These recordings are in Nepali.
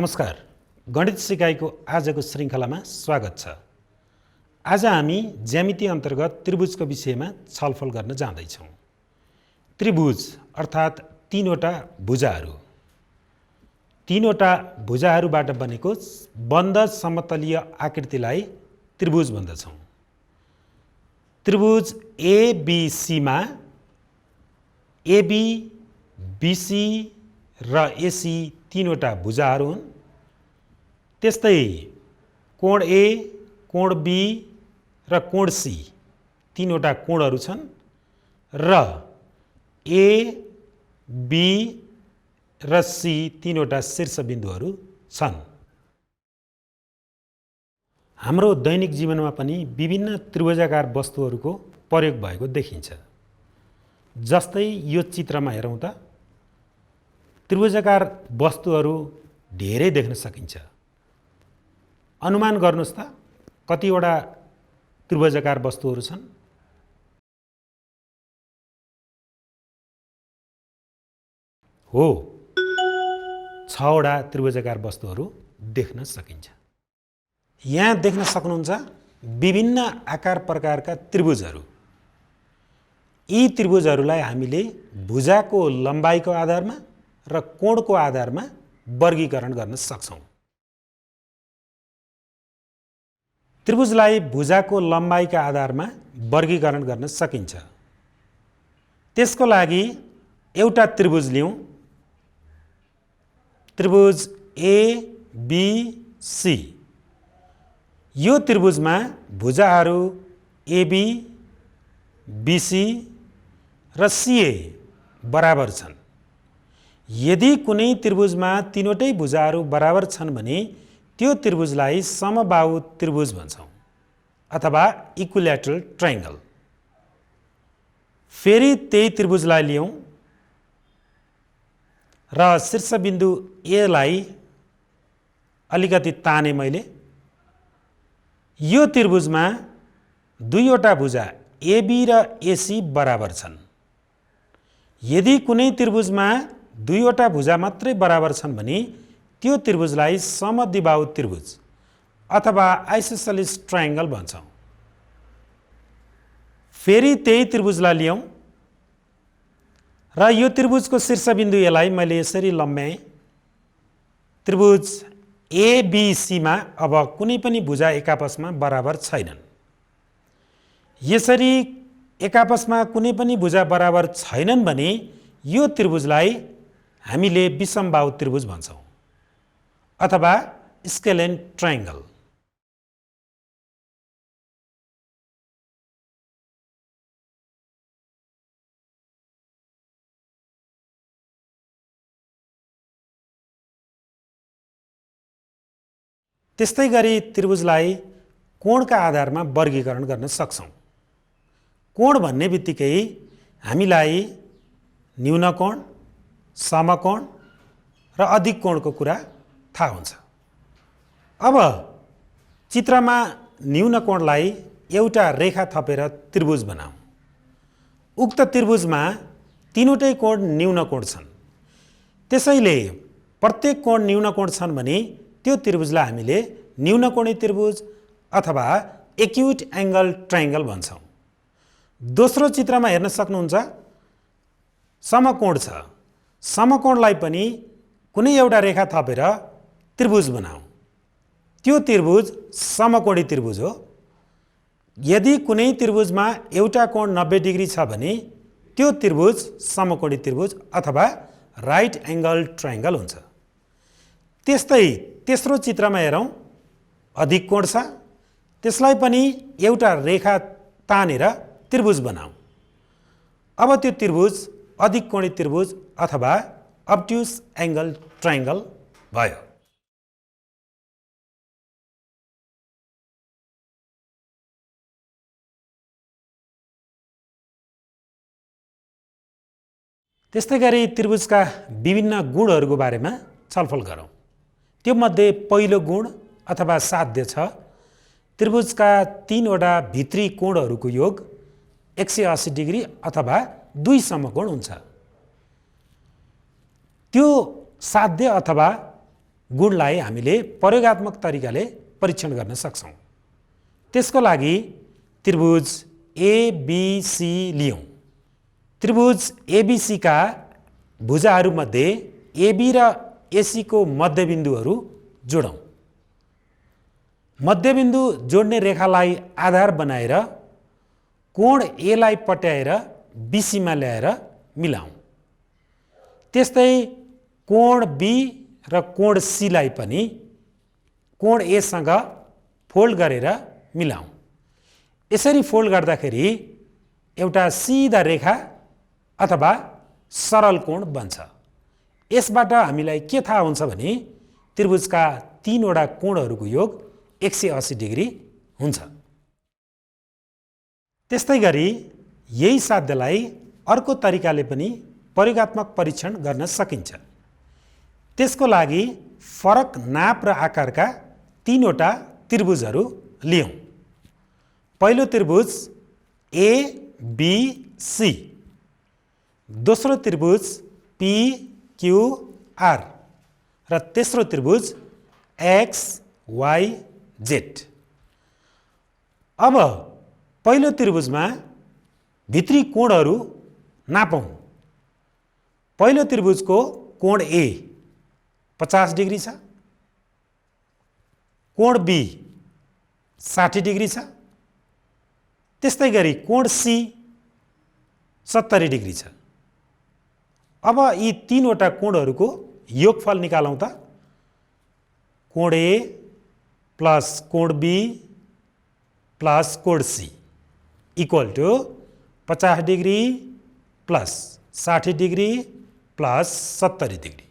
नमस्कार। गणित सिकाइको आजको श्रृङ्खलामा स्वागत छ। आज हामी ज्यामिति अन्तर्गत त्रिभुजको विषयमा छलफल गर्न जाँदैछौँ। त्रिभुज अर्थात् तीनवटा भुजाहरू। तीनवटा भुजाहरूबाट बनेको बन्द समतलीय आकृतिलाई त्रिभुज भन्दछौँ। त्रिभुज एबिसीमा एबी, बिसी र एसी तीनवटा भुजाहरू हुन्। त्यस्तै कोण ए, कोण बी र कोण सी तीनवटा कोणहरू छन् र ए, बी र सी तीनवटा शीर्षबिन्दुहरू छन्। हाम्रो दैनिक जीवनमा पनि विभिन्न त्रिभुजाकार वस्तुहरूको प्रयोग भएको देखिन्छ। जस्तै यो चित्रमा हेरौँ त त्रिभुजाकार वस्तुहरू धेरै देख्न सकिन्छ। अनुमान गर्नुहोस् त कतिवटा त्रिभुजाकार वस्तुहरू छन्? हो, 6 वटा त्रिभुजाकार वस्तुहरू देख्न सकिन्छ। यहाँ देख्न सक्नुहुन्छ विभिन्न आकार प्रकारका त्रिभुजहरू। यी त्रिभुजहरूलाई हामीले भुजाको लम्बाइको आधारमा र कोणको आधारमा वर्गीकरण गर्न सक्छौँ। त्रिभुजलाई भुजाको लम्बाइका आधारमा वर्गीकरण गर्न सकिन्छ। त्यसको लागि एउटा त्रिभुज लिउँ। त्रिभुज एबिसी। यो त्रिभुजमा भुजाहरू एबी, बिसी र सीए बराबर छन्। यदि कुनै त्रिभुजमा तीनवटै भुजाहरू बराबर छन् भने त्यो त्रिभुजलाई समबाहु त्रिभुज भन्छौँ अथवा इक्विल्याटरल ट्रायंगल। फेरि त्यही त्रिभुजलाई लियौँ र शीर्षबिन्दु ए लाई अलिकति ताने मैले। यो त्रिभुजमा दुईवटा भुजा एबी र एसी बराबर छन्। यदि कुनै त्रिभुजमा दुईवटा भुजा मात्रै बराबर छन् भने त्यो त्रिभुजलाई समद्विबाहु त्रिभुज अथवा आइसोसेलिस ट्रायंगल भन्छौँ। फेरि त्यही त्रिभुजलाई लियौँ र यो त्रिभुजको शीर्षबिन्दु यसलाई मैले यसरी लम्ब्याएँ। त्रिभुज एबिसीमा अब कुनै पनि भुजा एकापसमा बराबर छैनन्। यसरी एकापसमा कुनै पनि भुजा बराबर छैनन् भने यो त्रिभुजलाई हामीले विषमबाहु त्रिभुज भन्छौँ अथवा स्केलेन ट्रायंगल। त्यस्तै गरी त्रिभुजलाई कोणका आधारमा वर्गीकरण गर्न सक्छौँ। कोण भन्ने बित्तिकै हामीलाई न्यून कोण, समकोण र अधिक कोणको कुरा थाहा हुन्छ। अब चित्रमा न्यून कोणलाई एउटा रेखा थपेर त्रिभुज बनाऊ। उक्त त्रिभुजमा तीनवटै कोण न्यून कोण छन्। त्यसैले प्रत्येक कोण न्यून कोण छन् भने त्यो त्रिभुजलाई हामीले न्यूनकोणी त्रिभुज अथवा एक्युट एंगल ट्रायंगल भन्छौँ। दोस्रो चित्रमा हेर्न सक्नुहुन्छ समकोण छ। समकोणलाई पनि कुनै एउटा रेखा थपेर त्रिभुज बनाऊ। त्यो त्रिभुज समकोणी त्रिभुज हो। यदि कुनै त्रिभुजमा एउटा कोण 90 डिग्री छ भने त्यो त्रिभुज समकोणी त्रिभुज अथवा राइट एंगल ट्रायंगल हुन्छ। त्यस्तै तेस्रो चित्रमा हेरौँ, अधिक कोण छ। त्यसलाई पनि एउटा रेखा तानेर त्रिभुज बनाऊ। अब त्यो त्रिभुज अधिक कोणी त्रिभुज अथवा अब्ट्युस एंगल ट्रायंगल भयो। त्यस्तै गरी त्रिभुजका विभिन्न गुणहरूको बारेमा छलफल गरौँ। त्यो मध्ये पहिलो गुण अथवा साध्य छ त्रिभुजका तीनवटा भित्री कोणहरूको योग 180 डिग्री अथवा 2 समकोण हुन्छ। त्यो साध्य अथवा गुणलाई हामीले प्रयोगात्मक तरिकाले परीक्षण गर्न सक्छौँ। त्यसको लागि त्रिभुज एबिसी लियौँ। त्रिभुज एबिसी का भुजाहरूमध्ये एबी र एसी को मध्यबिन्दुहरू जोडौँ। मध्यबिन्दु जोड्ने रेखालाई आधार बनाएर कोण ए लाई पट्याएर बीसीमा ल्याएर मिलाऊँ। त्यस्तै कोण बी र कोण सी लाई पनि कोण ए सँग फोल्ड गरेर मिलाऊँ। यसरी फोल्ड गर्दाखेरि एउटा सिधा रेखा अथवा सरल कोण बन्छ। यसबाट हामीलाई के थाहा हुन्छ भने त्रिभुजका तीनवटा कोणहरूको योग 180 डिग्री हुन्छ। त्यस्तै गरी यही साध्यलाई अर्को तरिकाले पनि प्रयोगात्मक परीक्षण गर्न सकिन्छ। त्यसको लागि फरक नाप र आकारका तीनवटा त्रिभुजहरू लियौँ। पहिलो त्रिभुज एबीसी, दोस्रो त्रिभुज पीक्यूआर र तेस्रो त्रिभुज एक्सवाईजेड। अब पहिलो त्रिभुजमा भित्री कोणहरू नापौँ। पहिलो त्रिभुजको कोण ए 50 डिग्री छ, कोण बी 60 डिग्री छ, त्यस्तै गरी कोण सी 70 डिग्री छ। अब यी तीनवटा कोणहरूको योगफल निकालौँ त। कोण ए प्लस कोण बी प्लस कोण C equal to 50 degree plus 60 degree plus 70 degree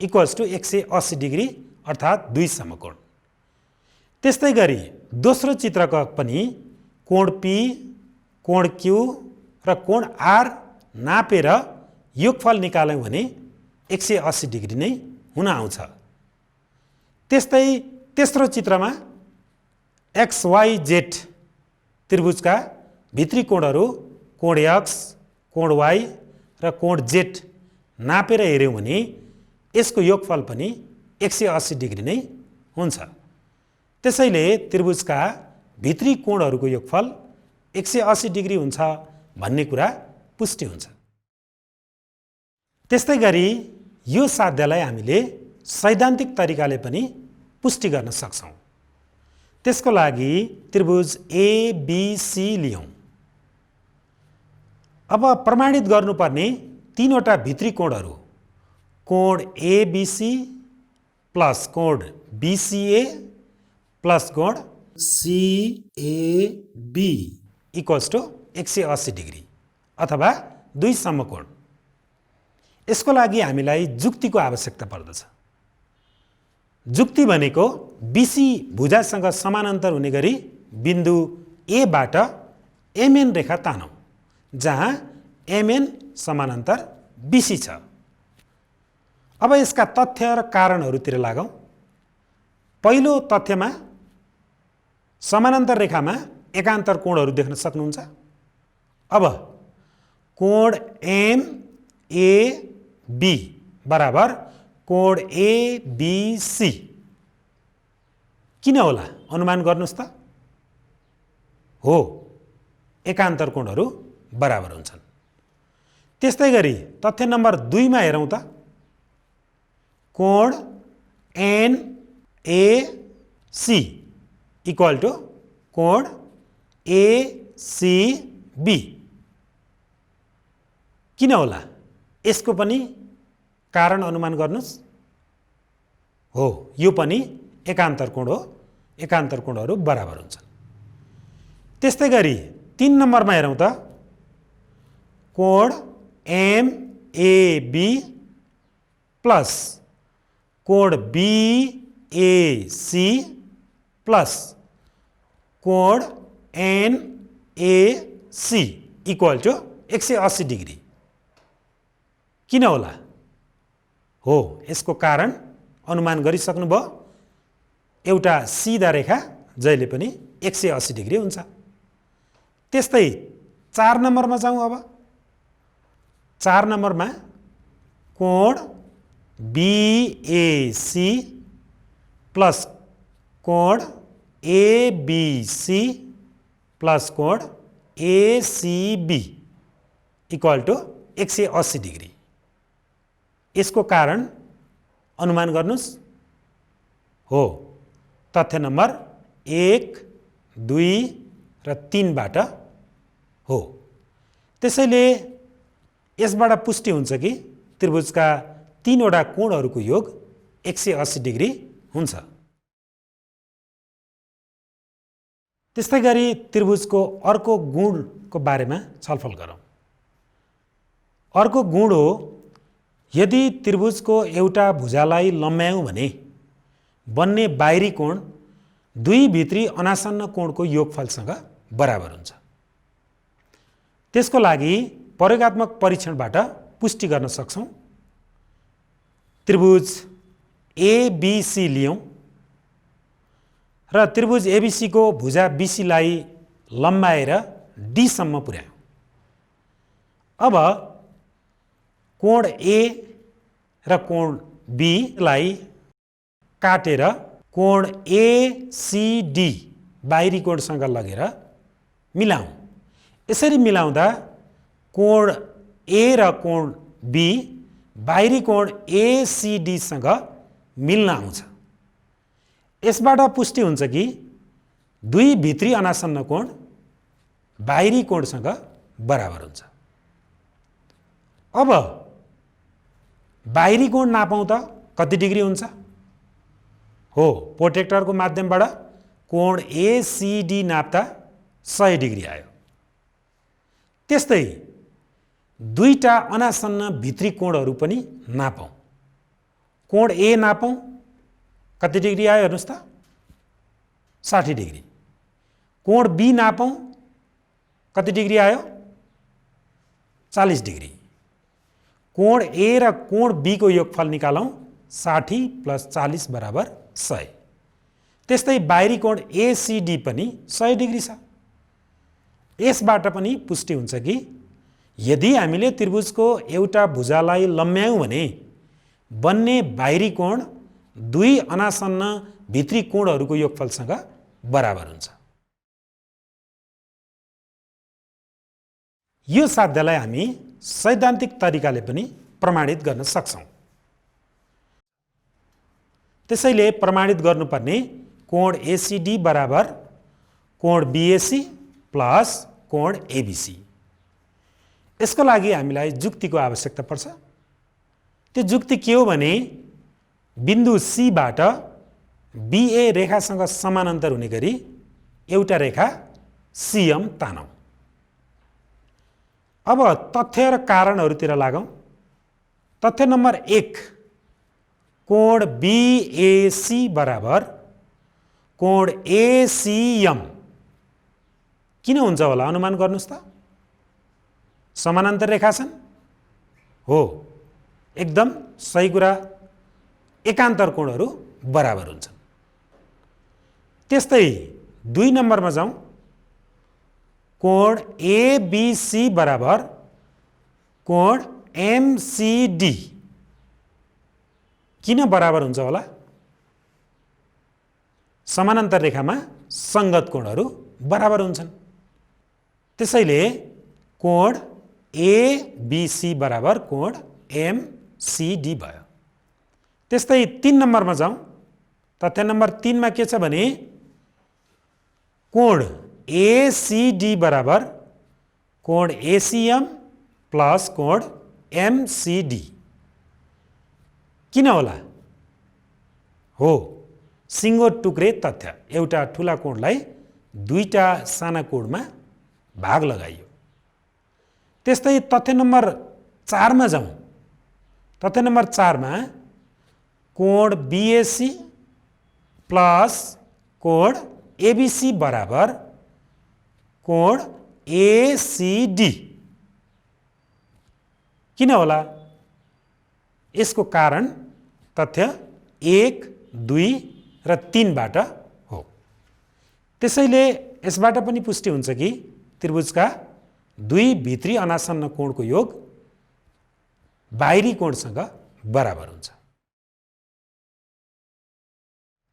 equals to 180 degree अर्थात् 2 समकोण। त्यस्तै गरी दोस्रो चित्रको पनि कोण पी, कोण क्यू र कोण आर नापेर योगफल निकाल्यौँ भने 180 डिग्री नै हुन आउँछ। त्यस्तै तेस्रो चित्रमा एक्सवाईजेड त्रिभुजका भित्री कोणहरू कोण एक्स, कोण वाई र कोण जेड नापेर हेऱ्यौँ भने यसको योगफल पनि 180 डिग्री नै हुन्छ। त्यसैले त्रिभुजका भित्री कोणहरूको योगफल 180 डिग्री हुन्छ भन्ने कुरा पुष्टि हुन्छ। त्यस्तै गरी यो साध्यलाई हामीले सैद्धान्तिक तरिकाले पनि पुष्टि गर्न सक्छौँ। त्यसको लागि त्रिभुज एबीसी लियौँ। अब प्रमाणित गर्नुपर्ने तीनवटा भित्री कोणहरू कोण एबीसी प्लस कोण बीसीए प्लस कोण सीएबी इक्वल्स टु 180 डिग्री अथवा 2 समकोण। यसको लागि हामीलाई जुक्तिको आवश्यकता पर्दछ। जुक्ति भनेको बीसी भुजासँग समानान्तर हुने गरी बिन्दु ए बाट एमएन रेखा तानौँ जहाँ एमएन समानान्तर बीसी छ। अब यसका तथ्य र कारणहरूतिर लागौँ। पहिलो तथ्यमा समानान्तर रेखामा एकान्तर कोणहरू देख्न सक्नुहुन्छ। अब कोण एमएबी बराबर कोण एबीसी किन होला अनुमान गर्नुहोस् त। हो, एकान्तर कोणहरू बराबर हुन्छन्। त्यस्तै गरी तथ्य नम्बर 2 मा हेरौँ त। कोण एनएसी इक्वल टु कोण एसीबी किन होला यसको पनि कारण अनुमान गर्नुस्। हो, यो पनि एकान्तर कोण हो, एकान्तर कोणहरू बराबर हुन्छन्। त्यस्तै गरी 3 नम्बरमा हेरौँ त। कोण एमएबी प्लस कोण बीएसी प्लस कोण एनएसी इक्वल टु 180 डिग्री किन होला। हो, यसको कारण अनुमान गरिसक्नुभयो। एउटा सिधा रेखा जहिले पनि 180 डिग्री हुन्छ। त्यस्तै 4 नम्बरमा जाउँ। अब 4 नम्बरमा कोण बीएसी प्लस कोण एबीसी प्लस कोण एसीबी इक्वल टु 180 डिग्री। यसको कारण अनुमान गर्नुस्। हो, तथ्य नम्बर 1, 2 र 3 बाट हो। त्यसैले यसबाट पुष्टि हुन्छ कि त्रिभुजका तीनवटा कोणहरूको योग 180 डिग्री हुन्छ। त्यस्तै गरी त्रिभुजको अर्को गुणको बारेमा छलफल गरौँ। अर्को गुण हो, यदि त्रिभुजको एउटा भुजालाई लम्ब्यायौँ भने बन्ने बाहिरी कोण दुई भित्री अनासन्न कोणको योगफलसँग बराबर हुन्छ। त्यसको लागि प्रयोगात्मक परीक्षणबाट पुष्टि गर्न सक्छौँ। त्रिभुज एबीसी लियौँ र त्रिभुज एबीसी को भुजा बीसीलाई लम्बाएर डी सम्म पुर्यायौँ। अब कोण ए र कोण बी लाई काटेर कोण एसीडी बाहिरी कोणसँग लगेर मिलाऊँ। यसरी मिलाउँदा कोण ए र कोण बी बाहिरी कोण एसीडी सँग मिल्न आउँछ। यसबाट पुष्टि हुन्छ कि दुई भित्री अनासन्न कोण बाहिरी कोणसँग बराबर हुन्छ। अब बाहिरी कोण नापौँ त कति डिग्री हुन्छ? हो, प्रोट्रेक्टरको माध्यमबाट कोण एसीडी नाप्दा 100 डिग्री आयो। त्यस्तै दुईटा अनासन्न भित्री कोणहरू पनि नापौँ। कोण ए नापौँ, कति डिग्री आयो हेर्नुस् त? 60 डिग्री। कोण बी नापौँ, कति डिग्री आयो? 40 डिग्री। कोण ए र कोण बी को योगफल निकालौँ, 60 + 40 = 100। त्यस्तै बाहिरी कोण एसीडी पनि 100 डिग्री छ। यसबाट पनि पुष्टि हुन्छ कि यदि हामीले त्रिभुजको एउटा भुजालाई लम्ब्यायौँ भने बन्ने बाहिरी कोण दुई अनासन्न भित्री कोणहरूको योगफलसँग बराबर हुन्छ। यो साध्यलाई हामी सैद्धान्तिक तरिकाले पनि प्रमाणित गर्न सक्छौँ। त्यसैले प्रमाणित गर्नुपर्ने कोण एसीडी बराबर कोण बीएसी प्लस कोण एबीसी। यसको लागि हामीलाई जुक्तिको आवश्यकता पर्छ। त्यो जुक्ति के हो भने बिन्दु सी बाट बीए रेखासँग समानान्तर हुने गरी एउटा रेखा सीएम तानौँ। अब तथ्य र कारणहरूतिर लागौँ। तथ्य नम्बर 1, कोण बीएसी बराबर कोण एसीएम किन हुन्छ होला अनुमान गर्नुस् त? समानान्तर रेखा छन्। हो, एकदम सही कुरा। एकान्तर कोणहरू बराबर हुन्छन्। त्यस्तै 2 नम्बरमा जाउँ। कोण एबीसी बराबर कोण एमसीडी किन बराबर हुन्छ होला? समानान्तर रेखामा संगत कोणहरू बराबर हुन्छन्। त्यसैले कोण एबीसी बराबर कोण एमसीडी भयो। त्यस्तै 3 नम्बरमा जाउँ। तथ्य नम्बर 3 मा के छ भने कोण एसीडी बराबर कोण एसीएम प्लस कोण एमसीडी किन होला? हो, सिङ्गो टुक्रे तथ्य। एउटा ठुला कोणलाई दुईटा साना कोणमा भाग लगाइयो। त्यस्तै तथ्य नम्बर 4 मा जाउँ। तथ्य नम्बर 4 मा कोण बीएसी प्लस कोण एबीसी बराबर कोण एसीडी किन होला? यसको कारण तथ्य 1, 2 र 3 बाट हो। त्यसैले यसबाट पनि पुष्टि हुन्छ कि त्रिभुजका दुई भित्री अनासन्न कोणको योग बाहिरी कोणसँग बराबर हुन्छ।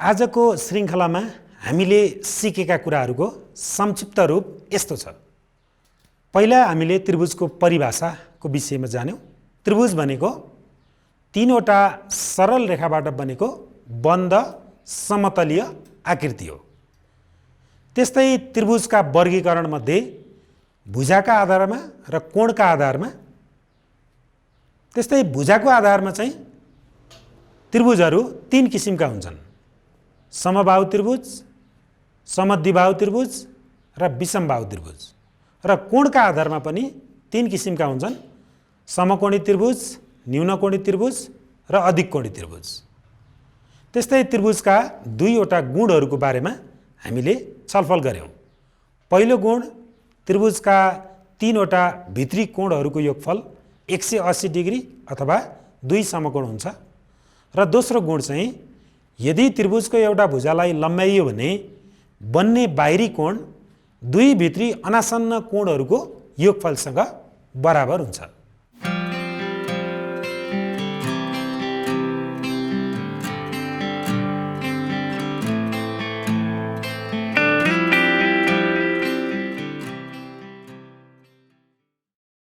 आजको श्रृङ्खलामा हामीले सिकेका कुराहरूको संक्षिप्त रूप यस्तो छ। पहिला हामीले त्रिभुजको परिभाषाको विषयमा जान्यौँ। त्रिभुज भनेको तीनवटा सरल रेखाबाट बनेको बन्द समतलीय आकृति हो। त्यस्तै त्रिभुजका वर्गीकरण मध्ये भुजाका आधारमा र कोणका आधारमा, त्यस्तै भुजाको आधारमा चाहिँ त्रिभुजहरू तीन किसिमका हुन्छन्: समबाहु त्रिभुज, समद्विबाहु त्रिभुज र विषमबाहु त्रिभुज। र कोणका आधारमा पनि तीन किसिमका हुन्छन्: समकोणी त्रिभुज, न्यूनकोणी त्रिभुज र अधिक कोणी त्रिभुज। त्यस्तै त्रिभुजका दुईवटा गुणहरूको बारेमा हामीले छलफल गऱ्यौँ। पहिलो गुण, त्रिभुजका तीनवटा भित्री कोणहरूको योगफल 180 डिग्री अथवा 2 समकोण हुन्छ। र दोस्रो गुण चाहिँ, यदि त्रिभुजको एउटा भुजालाई लम्ब्याइयो भने बन्ने बाहिरी कोण दुई भित्री अनासन्न कोणहरूको योगफलसँग बराबर हुन्छ।